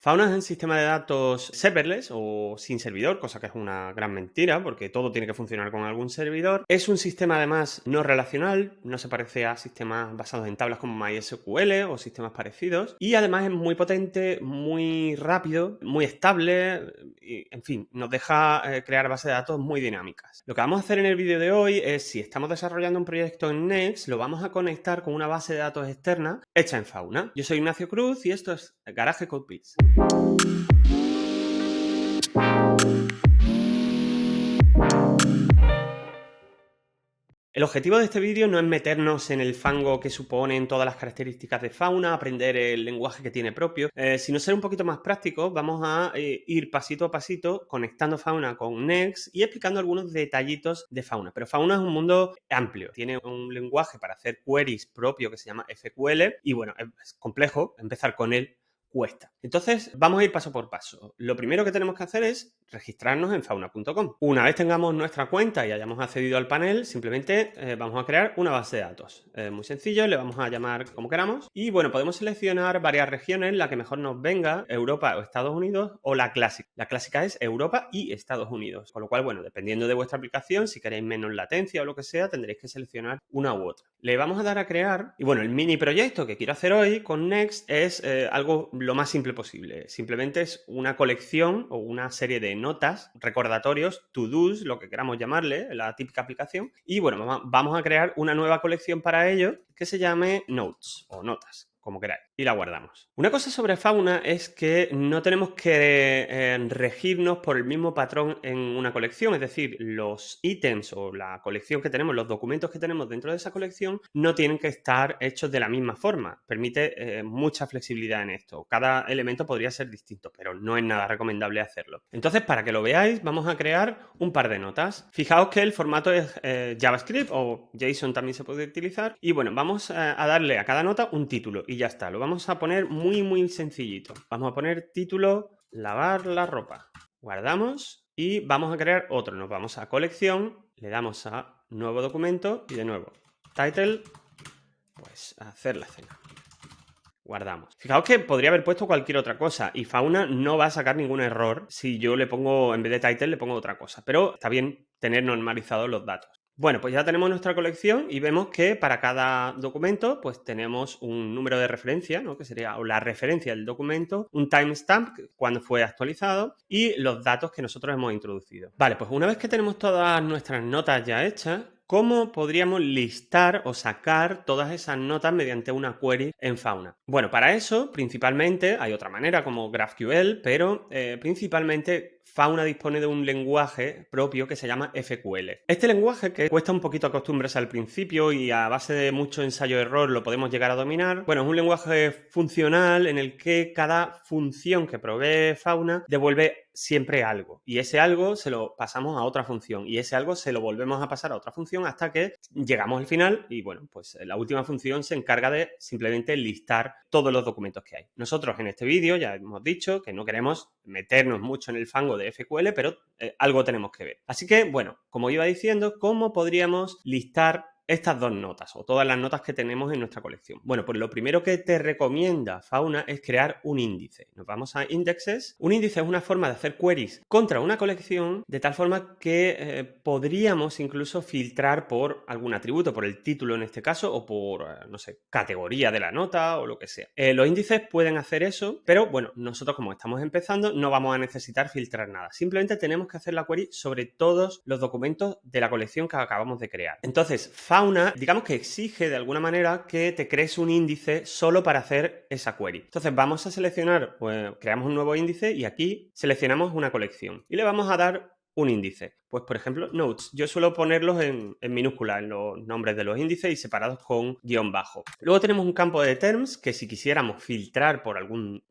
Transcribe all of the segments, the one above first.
Fauna es un sistema de datos serverless o sin servidor, cosa que es una gran mentira porque todo tiene que funcionar con algún servidor. Es un sistema además no relacional, no se parece a sistemas basados en tablas como MySQL o sistemas parecidos. Y además es muy potente, muy rápido, muy estable y, en fin, nos deja crear bases de datos muy dinámicas. Lo que vamos a hacer en el vídeo de hoy es, si estamos desarrollando un proyecto en Next, lo vamos a conectar con una base de datos externa hecha en Fauna. Yo soy Ignacio Cruz y esto es Garage Code Bits. El objetivo de este vídeo no es meternos en el fango que suponen todas las características de Fauna, aprender el lenguaje que tiene propio, sino ser un poquito más prácticos. Vamos a ir pasito a pasito conectando Fauna con Next y explicando algunos detallitos de Fauna. Pero Fauna es un mundo amplio, tiene un lenguaje para hacer queries propio que se llama SQL y bueno, es complejo, empezar con él cuesta. Entonces, vamos a ir paso por paso. Lo primero que tenemos que hacer es registrarnos en fauna.com. Una vez tengamos nuestra cuenta y hayamos accedido al panel, simplemente vamos a crear una base de datos. Muy sencillo, le vamos a llamar como queramos. Y bueno, podemos seleccionar varias regiones, la que mejor nos venga, Europa o Estados Unidos, o la clásica. La clásica es Europa y Estados Unidos. Con lo cual, bueno, dependiendo de vuestra aplicación, si queréis menos latencia o lo que sea, tendréis que seleccionar una u otra. Le vamos a dar a crear, y bueno, el mini proyecto que quiero hacer hoy con Next es algo lo más simple posible. Simplemente es una colección o una serie de notas, recordatorios, to-dos, lo que queramos llamarle, la típica aplicación. Y bueno, vamos a crear una nueva colección para ello que se llame Notes o Notas, como queráis, y la guardamos. Una cosa sobre Fauna es que no tenemos que regirnos por el mismo patrón en una colección, es decir, los ítems o la colección que tenemos, los documentos que tenemos dentro de esa colección no tienen que estar hechos de la misma forma. Permite mucha flexibilidad en esto. Cada elemento podría ser distinto, pero no es nada recomendable hacerlo. Entonces, para que lo veáis, vamos a crear un par de notas. Fijaos que el formato es JavaScript o JSON también se puede utilizar. Y bueno, vamos a darle a cada nota un título y ya está. Lo vamos a poner muy sencillito. Vamos a poner título, lavar la ropa. Guardamos y vamos a crear otro. Nos vamos a colección, le damos a nuevo documento y de nuevo title, pues hacer la cena. Guardamos. Fijaos que podría haber puesto cualquier otra cosa y Fauna no va a sacar ningún error si yo le pongo, en vez de title, le pongo otra cosa. Pero está bien tener normalizados los datos. Bueno, pues ya tenemos nuestra colección y vemos que para cada documento pues tenemos un número de referencia, ¿no? Que sería la referencia del documento, un timestamp, cuando fue actualizado, y los datos que nosotros hemos introducido. Vale, pues una vez que tenemos todas nuestras notas ya hechas, ¿cómo podríamos listar o sacar todas esas notas mediante una query en Fauna? Bueno, para eso, principalmente, hay otra manera como GraphQL, pero principalmente Fauna dispone de un lenguaje propio que se llama FQL. Este lenguaje, que cuesta un poquito acostumbrarse al principio y a base de mucho ensayo-error lo podemos llegar a dominar, bueno, es un lenguaje funcional en el que cada función que provee Fauna devuelve siempre algo, y ese algo se lo pasamos a otra función y ese algo se lo volvemos a pasar a otra función hasta que llegamos al final y bueno, pues la última función se encarga de simplemente listar todos los documentos que hay. Nosotros en este vídeo ya hemos dicho que no queremos meternos mucho en el fango de FQL, pero algo tenemos que ver. Así que bueno, como iba diciendo, ¿cómo podríamos listar estas dos notas o todas las notas que tenemos en nuestra colección? Bueno, pues lo primero que te recomienda Fauna es crear un índice. Nos vamos a Indexes. Un índice es una forma de hacer queries contra una colección de tal forma que podríamos incluso filtrar por algún atributo, por el título en este caso, o por, no sé, categoría de la nota o lo que sea. Los índices pueden hacer eso, pero bueno, nosotros como estamos empezando no vamos a necesitar filtrar nada. Simplemente tenemos que hacer la query sobre todos los documentos de la colección que acabamos de crear. Entonces, Fauna, digamos que exige de alguna manera que te crees un índice solo para hacer esa query. Entonces vamos a seleccionar, pues creamos un nuevo índice y aquí seleccionamos una colección y le vamos a dar un índice. Pues por ejemplo, Notes. Yo suelo ponerlos en minúscula, en los nombres de los índices y separados con guión bajo. Luego tenemos un campo de terms que si quisiéramos filtrar por algún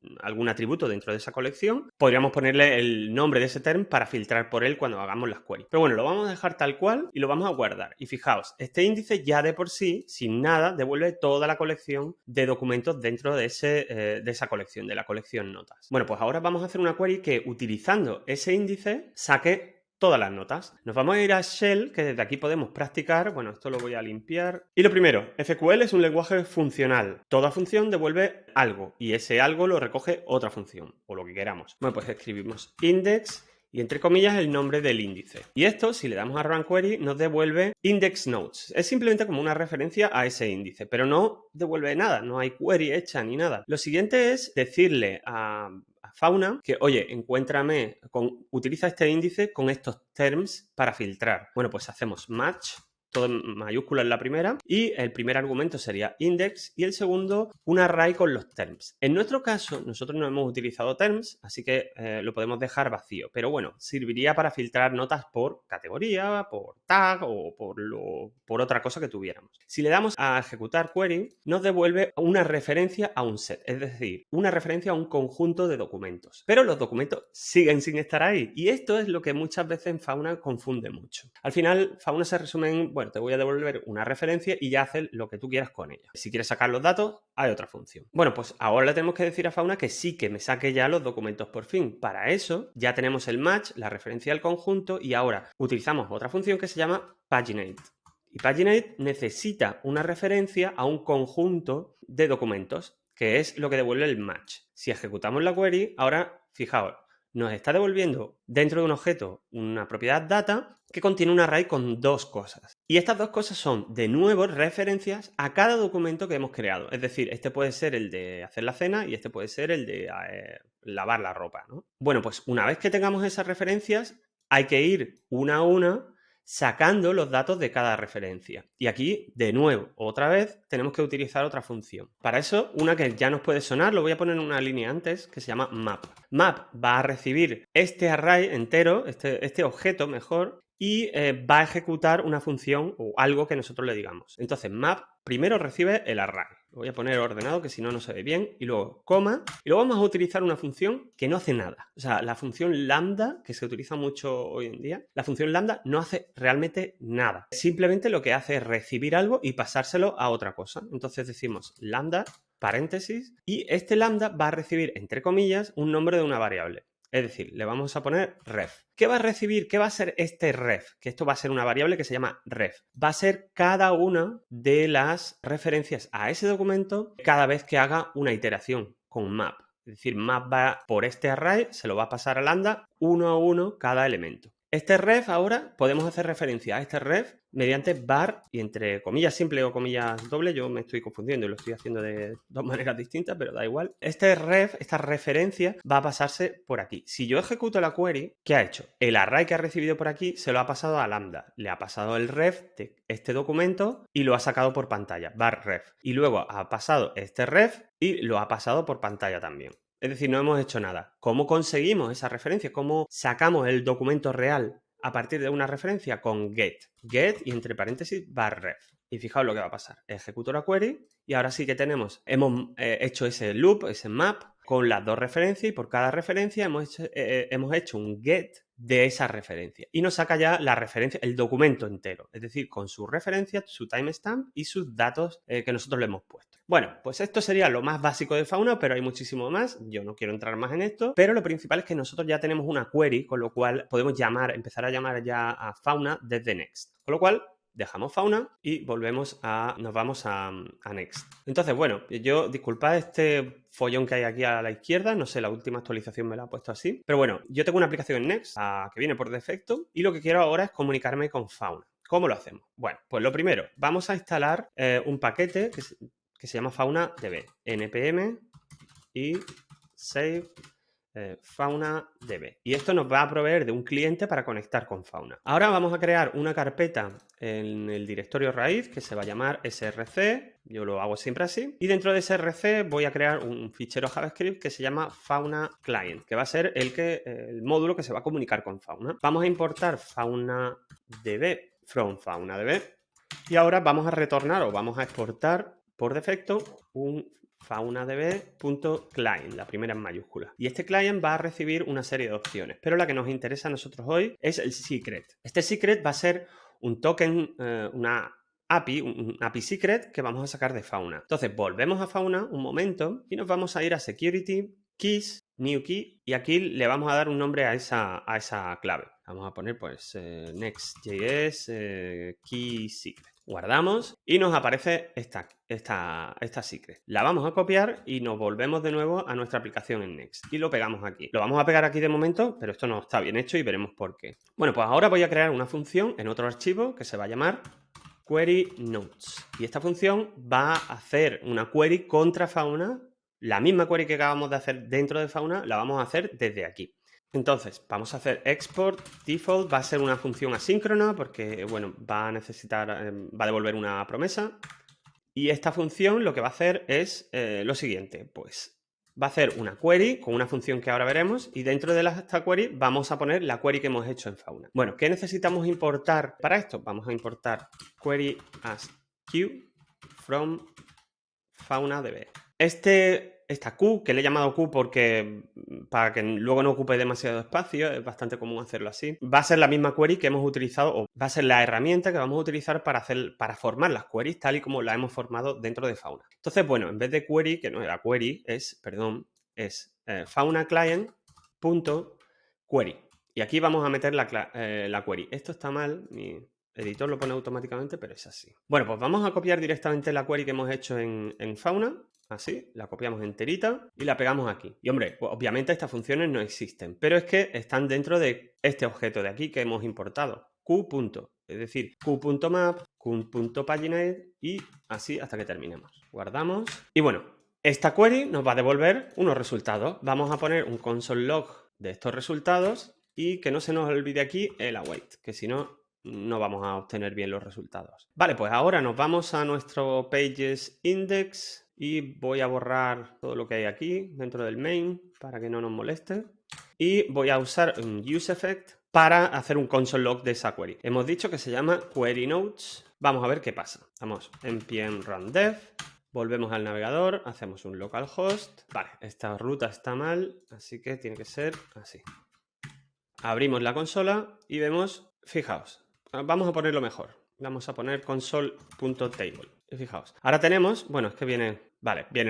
atributo dentro de esa colección, podríamos ponerle el nombre de ese term para filtrar por él cuando hagamos las queries. Pero bueno, lo vamos a dejar tal cual y lo vamos a guardar. Y fijaos, este índice ya de por sí, sin nada, devuelve toda la colección de documentos dentro de esa colección, de la colección notas. Bueno, pues ahora vamos a hacer una query que utilizando ese índice saque todas las notas. Nos vamos a ir a Shell, que desde aquí podemos practicar. Bueno, esto lo voy a limpiar. Y lo primero, SQL es un lenguaje funcional. Toda función devuelve algo y ese algo lo recoge otra función o lo que queramos. Bueno, pues escribimos index y entre comillas el nombre del índice. Y esto, si le damos a Run Query, nos devuelve index nodes. Es simplemente como una referencia a ese índice, pero no devuelve nada, no hay query hecha ni nada. Lo siguiente es decirle a Fauna que, oye, utiliza este índice con estos terms para filtrar. Bueno, pues hacemos match, todo en mayúsculas en la primera, y el primer argumento sería index y el segundo un array con los terms. En nuestro caso, nosotros no hemos utilizado terms, así que lo podemos dejar vacío, pero bueno, serviría para filtrar notas por categoría, por tag o por otra cosa que tuviéramos. Si le damos a ejecutar query, nos devuelve una referencia a un set, es decir, una referencia a un conjunto de documentos, pero los documentos siguen sin estar ahí y esto es lo que muchas veces en Fauna confunde mucho. Al final, Fauna se resume en, bueno, te voy a devolver una referencia y ya haces lo que tú quieras con ella. Si quieres sacar los datos, hay otra función. Bueno, pues ahora le tenemos que decir a Fauna que sí, que me saque ya los documentos por fin. Para eso ya tenemos el match, la referencia al conjunto y ahora utilizamos otra función que se llama paginate. Y paginate necesita una referencia a un conjunto de documentos, que es lo que devuelve el match. Si ejecutamos la query, ahora, fijaos, nos está devolviendo dentro de un objeto una propiedad data que contiene un array con dos cosas. Y estas dos cosas son, de nuevo, referencias a cada documento que hemos creado. Es decir, este puede ser el de hacer la cena y este puede ser el de lavar la ropa, ¿no? Bueno, pues una vez que tengamos esas referencias, hay que ir una a una sacando los datos de cada referencia. Y aquí, de nuevo, otra vez, tenemos que utilizar otra función. Para eso, una que ya nos puede sonar, lo voy a poner en una línea antes, que se llama map. Map va a recibir este array entero, este objeto mejor, y va a ejecutar una función o algo que nosotros le digamos. Entonces, map primero recibe el array. Lo voy a poner ordenado, que si no, no se ve bien. Y luego, coma. Y luego vamos a utilizar una función que no hace nada. O sea, la función lambda, que se utiliza mucho hoy en día, la función lambda no hace realmente nada. Simplemente lo que hace es recibir algo y pasárselo a otra cosa. Entonces decimos lambda, paréntesis, y este lambda va a recibir, entre comillas, un nombre de una variable. Es decir, le vamos a poner ref. ¿Qué va a recibir? ¿Qué va a ser este ref? Que esto va a ser una variable que se llama ref. Va a ser cada una de las referencias a ese documento cada vez que haga una iteración con map. Es decir, map va por este array, se lo va a pasar a lambda uno a uno cada elemento. Este ref ahora podemos hacer referencia a este ref mediante var y entre comillas simple o comillas doble. Yo me estoy confundiendo y lo estoy haciendo de dos maneras distintas, pero da igual. Este ref, esta referencia va a pasarse por aquí. Si yo ejecuto la query, ¿qué ha hecho? El array que ha recibido por aquí se lo ha pasado a lambda. Le ha pasado el ref de este documento y lo ha sacado por pantalla, var ref. Y luego ha pasado este ref y lo ha pasado por pantalla también. Es decir, no hemos hecho nada. ¿Cómo conseguimos esa referencia? ¿Cómo sacamos el documento real a partir de una referencia? Con get. Get y entre paréntesis var ref. Y fijaos lo que va a pasar. Ejecuto la query y ahora sí que hemos hecho ese loop, ese map con las dos referencias y por cada referencia hemos hecho un get de esa referencia. Y nos saca ya la referencia, el documento entero. Es decir, con sus referencias, su timestamp y sus datos que nosotros le hemos puesto. Bueno, pues esto sería lo más básico de Fauna, pero hay muchísimo más. Yo no quiero entrar más en esto, pero lo principal es que nosotros ya tenemos una query, con lo cual podemos empezar a llamar ya a Fauna desde Next. Con lo cual, dejamos Fauna y nos vamos a Next. Entonces, bueno, disculpad este follón que hay aquí a la izquierda, no sé, la última actualización me la ha puesto así, pero bueno, yo tengo una aplicación en Next que viene por defecto y lo que quiero ahora es comunicarme con Fauna. ¿Cómo lo hacemos? Bueno, pues lo primero, vamos a instalar un paquete que se llama FaunaDB, npm y save FaunaDB. Y esto nos va a proveer de un cliente para conectar con Fauna. Ahora vamos a crear una carpeta en el directorio raíz que se va a llamar src. Yo lo hago siempre así. Y dentro de src voy a crear un fichero JavaScript que se llama Fauna Client, que va a ser el módulo que se va a comunicar con Fauna. Vamos a importar FaunaDB from FaunaDB. Y ahora vamos a retornar o vamos a exportar por defecto un faunadb.client, la primera en mayúscula. Y este client va a recibir una serie de opciones, pero la que nos interesa a nosotros hoy es el secret. Este secret va a ser un token, una API, un API secret que vamos a sacar de Fauna. Entonces volvemos a Fauna un momento y nos vamos a ir a Security, Keys, New Key, y aquí le vamos a dar un nombre a esa clave. Vamos a poner pues Next.js key secret. Guardamos y nos aparece esta secret. La vamos a copiar y nos volvemos de nuevo a nuestra aplicación en Next. Y lo pegamos aquí. Lo vamos a pegar aquí de momento, pero esto no está bien hecho y veremos por qué. Bueno, pues ahora voy a crear una función en otro archivo que se va a llamar query notes. Y esta función va a hacer una query contra Fauna. La misma query que acabamos de hacer dentro de Fauna la vamos a hacer desde aquí. Entonces, vamos a hacer export default, va a ser una función asíncrona porque, bueno, va a necesitar, va a devolver una promesa. Y esta función lo que va a hacer es lo siguiente, pues va a hacer una query con una función que ahora veremos y dentro de esta query vamos a poner la query que hemos hecho en Fauna. Bueno, ¿qué necesitamos importar para esto? Vamos a importar query as queue from FaunaDB. Esta Q, que le he llamado Q porque para que luego no ocupe demasiado espacio, es bastante común hacerlo así, va a ser la misma query que hemos utilizado, o va a ser la herramienta que vamos a utilizar para formar las queries tal y como la hemos formado dentro de Fauna. Entonces, bueno, en vez de query, que no era query, es fauna client.query. Y aquí vamos a meter la query. Esto está mal, mi editor lo pone automáticamente, pero es así. Bueno, pues vamos a copiar directamente la query que hemos hecho en Fauna. Así, la copiamos enterita y la pegamos aquí. Y hombre, pues obviamente estas funciones no existen, pero es que están dentro de este objeto de aquí que hemos importado. Q. Es decir, Q.map, Q.paginate y así hasta que terminemos. Guardamos. Y bueno, esta query nos va a devolver unos resultados. Vamos a poner un console log de estos resultados y que no se nos olvide aquí el await, que si no, no vamos a obtener bien los resultados. Vale, pues ahora nos vamos a nuestro pages index y voy a borrar todo lo que hay aquí dentro del main para que no nos moleste. Y voy a usar un useEffect para hacer un console log de esa query. Hemos dicho que se llama query notes. Vamos a ver qué pasa. Vamos, npm run dev. Volvemos al navegador, hacemos un localhost. Vale, esta ruta está mal, así que tiene que ser así. Abrimos la consola y vemos, fijaos, vamos a ponerlo mejor. Vamos a poner console.table. Y fijaos, ahora tenemos, bueno, es que vienen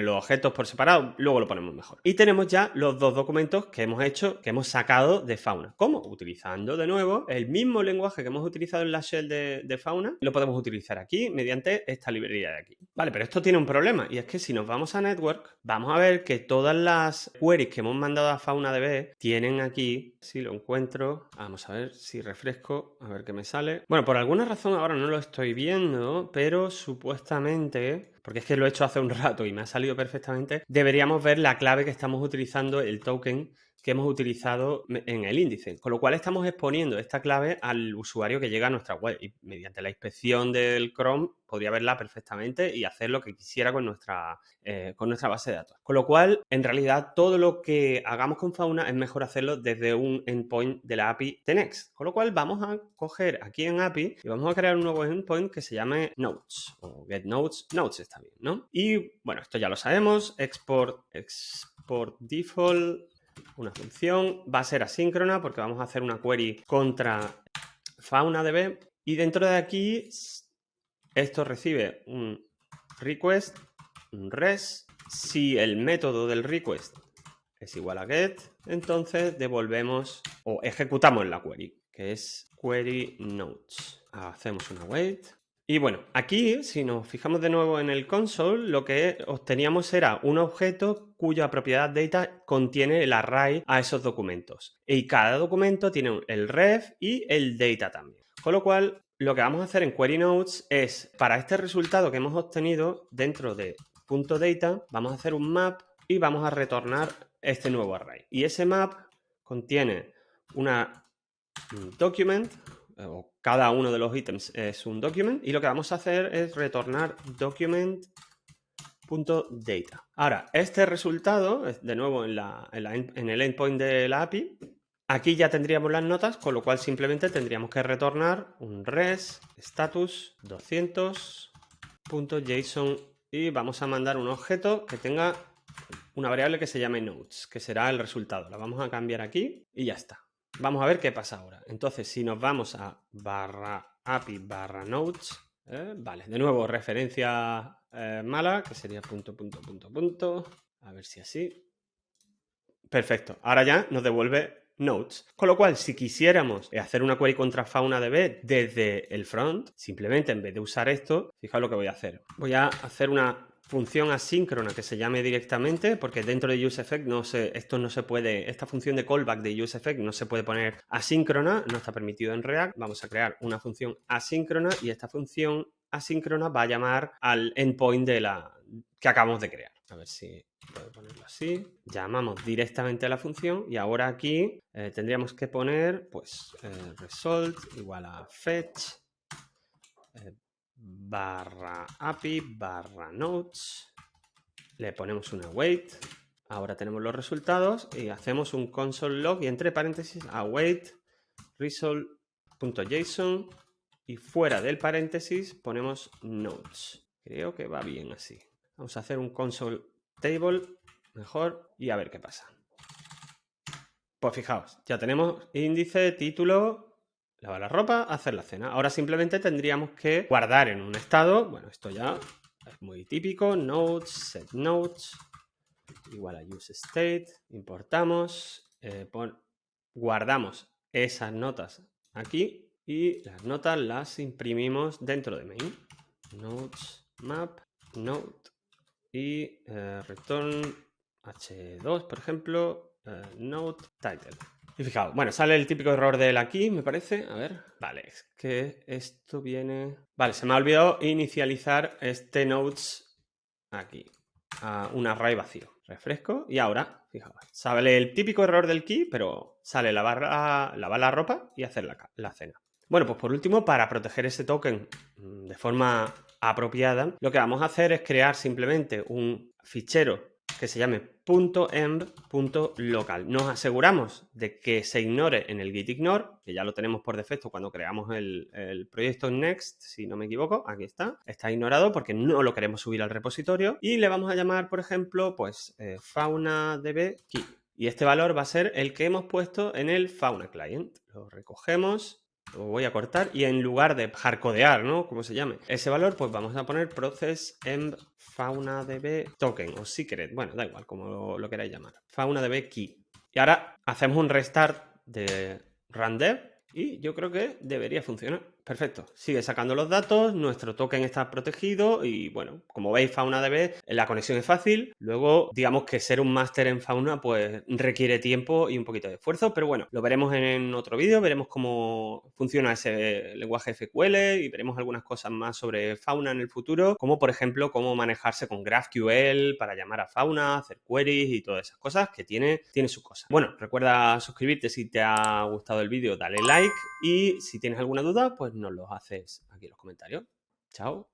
los objetos por separado, luego lo ponemos mejor. Y tenemos ya los dos documentos que hemos hecho, que hemos sacado de Fauna. ¿Cómo? Utilizando de nuevo el mismo lenguaje que hemos utilizado en la shell de Fauna, lo podemos utilizar aquí mediante esta librería de aquí. Vale, pero esto tiene un problema, y es que si nos vamos a Network, vamos a ver que todas las queries que hemos mandado a FaunaDB tienen aquí, si lo encuentro, vamos a ver si refresco, a ver qué me sale. Bueno, por alguna razón ahora no lo estoy viendo, pero supuestamente, porque es que lo he hecho hace un rato y me ha salido perfectamente, deberíamos ver la clave que estamos utilizando, el token que hemos utilizado en el índice, con lo cual estamos exponiendo esta clave al usuario que llega a nuestra web y mediante la inspección del Chrome podría verla perfectamente y hacer lo que quisiera con nuestra base de datos. Con lo cual, en realidad, todo lo que hagamos con Fauna es mejor hacerlo desde un endpoint de la API de Next. Con lo cual, vamos a coger aquí en API y vamos a crear un nuevo endpoint que se llame Notes o Get Notes. Notes está bien, ¿no? Y bueno, esto ya lo sabemos. Export default. Una función va a ser asíncrona porque vamos a hacer una query contra FaunaDB y dentro de aquí esto recibe un request, un res. Si el método del request es igual a get, entonces devolvemos o ejecutamos la query, que es query notes. Hacemos una await. Y bueno, aquí, si nos fijamos de nuevo en el console, lo que obteníamos era un objeto cuya propiedad data contiene el array a esos documentos. Y cada documento tiene el ref y el data también. Con lo cual, lo que vamos a hacer en query notes es, para este resultado que hemos obtenido dentro de .data, vamos a hacer un map y vamos a retornar este nuevo array. Y ese map contiene un document, o cada uno de los ítems es un document, y lo que vamos a hacer es retornar document.data. Ahora, este resultado, de nuevo en el endpoint de la API, aquí ya tendríamos las notas, con lo cual simplemente tendríamos que retornar un res status 200.json y vamos a mandar un objeto que tenga una variable que se llame notes, que será el resultado. La vamos a cambiar aquí y ya está. Vamos a ver qué pasa ahora. Entonces, si nos vamos a /api/notes, vale, de nuevo referencia mala, que sería punto. A ver si así. Perfecto. Ahora ya nos devuelve nodes. Con lo cual, si quisiéramos hacer una query contra FaunaDB desde el front, simplemente en vez de usar esto, fijaos lo que voy a hacer. Voy a hacer una función asíncrona que se llame directamente, porque dentro de useEffect esto no se puede, esta función de callback de useEffect no se puede poner asíncrona, no está permitido en React. Vamos a crear una función asíncrona y esta función asíncrona va a llamar al endpoint que acabamos de crear. A ver si puedo ponerlo así. Llamamos directamente a la función y ahora aquí tendríamos que poner pues result igual a fetch barra API barra nodes. Le ponemos una await. Ahora tenemos los resultados y hacemos un console log y entre paréntesis await result.json y fuera del paréntesis ponemos nodes. Creo que va bien así. Vamos a hacer un console table mejor y a ver qué pasa. Pues fijaos, ya tenemos índice, título, lavar la ropa, hacer la cena. Ahora simplemente tendríamos que guardar en un estado, bueno, esto ya es muy típico, nodes, set nodes, igual a useState, importamos, guardamos esas notas aquí y las notas las imprimimos dentro de main. Nodes, map, node y return h2, por ejemplo, node title. Y fijaos, bueno, sale el típico error del aquí, me parece. A ver, vale, es que esto viene... Vale, se me ha olvidado inicializar este nodes aquí a un array vacío. Refresco y ahora, fijaos, sale el típico error del key, pero sale lavar la ropa y hacer la cena. Bueno, pues por último, para proteger ese token de forma apropiada, lo que vamos a hacer es crear simplemente un fichero que se llame .env.local. Nos aseguramos de que se ignore en el git ignore, que ya lo tenemos por defecto cuando creamos el proyecto Next, si no me equivoco, aquí está ignorado porque no lo queremos subir al repositorio y le vamos a llamar, por ejemplo, pues FaunaDB key. Y este valor va a ser el que hemos puesto en el Fauna Client. Lo recogemos, lo voy a cortar y en lugar de hardcodear, ¿no? Como se llame, ese valor, pues vamos a poner process env FaunaDB token o secret. Bueno, da igual, como lo queráis llamar. FaunaDB key. Y ahora hacemos un restart de rundev y yo creo que debería funcionar. Perfecto. Sigue sacando los datos, nuestro token está protegido y bueno, como veis, FaunaDB, la conexión es fácil. Luego, digamos que ser un máster en Fauna pues requiere tiempo y un poquito de esfuerzo, pero bueno, lo veremos en otro vídeo, veremos cómo funciona ese lenguaje SQL y veremos algunas cosas más sobre Fauna en el futuro, como por ejemplo cómo manejarse con GraphQL para llamar a Fauna, hacer queries y todas esas cosas que tiene sus cosas. Bueno, recuerda suscribirte si te ha gustado el vídeo, dale like y si tienes alguna duda, pues nos lo haces aquí en los comentarios. Chao.